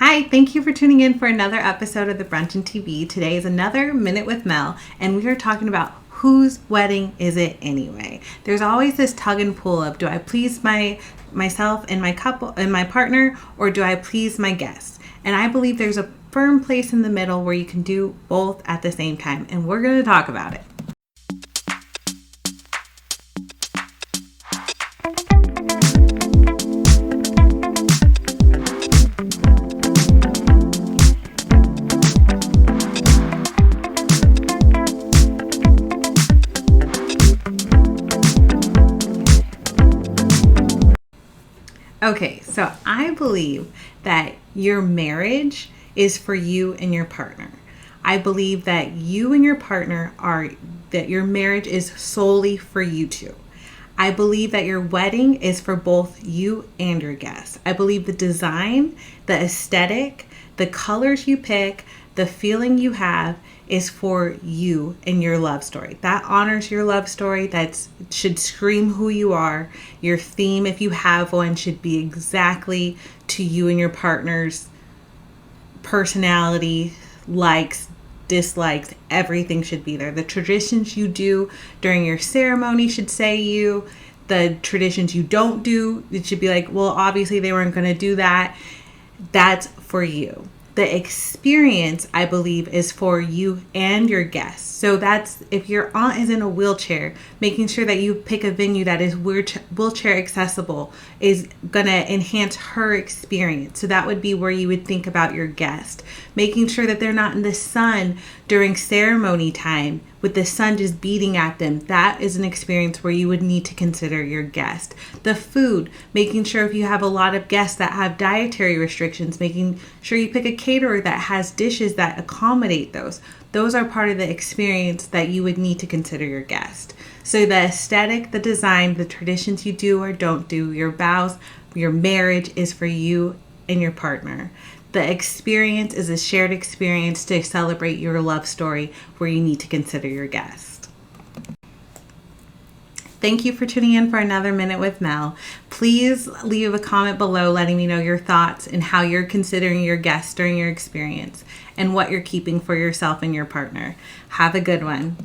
Hi, thank you for tuning in for another episode of the Bruncheon TV. Today is another Minute with Mel, and we are talking about whose wedding is it anyway? There's always this tug and pull of, do I please myself and my couple and my partner, or do I please my guests? And I believe there's a firm place in the middle where you can do both at the same time, and we're going to talk about it. Okay, so I believe that your marriage is for you and your partner. I believe that you and your partner that your marriage is solely for you two. I believe that your wedding is for both you and your guests. I believe the design, the aesthetic, the colors you pick, the feeling you have is for you and your love story. That honors your love story. That should scream who you are. Your theme, if you have one, should be exactly to you and your partner's personality, likes, dislikes. Everything should be there. The traditions you do during your ceremony should say you. The traditions you don't do, it should be like, well, obviously they weren't going to do that. That's for you. The experience, I believe, is for you and your guests. So that's if your aunt is in a wheelchair, making sure that you pick a venue that is wheelchair accessible is going to enhance her experience. So that would be where you would think about your guest. Making sure that they're not in the sun during ceremony time with the sun just beating at them. That is an experience where you would need to consider your guest. The food, making sure if you have a lot of guests that have dietary restrictions, making sure you pick a caterer that has dishes that accommodate those. Those are part of the experience that you would need to consider your guest. So the aesthetic, the design, the traditions you do or don't do, your vows, your marriage is for you and your partner. The experience is a shared experience to celebrate your love story where you need to consider your guest. Thank you for tuning in for another Minute with Mel. Please leave a comment below letting me know your thoughts and how you're considering your guests during your experience and what you're keeping for yourself and your partner. Have a good one.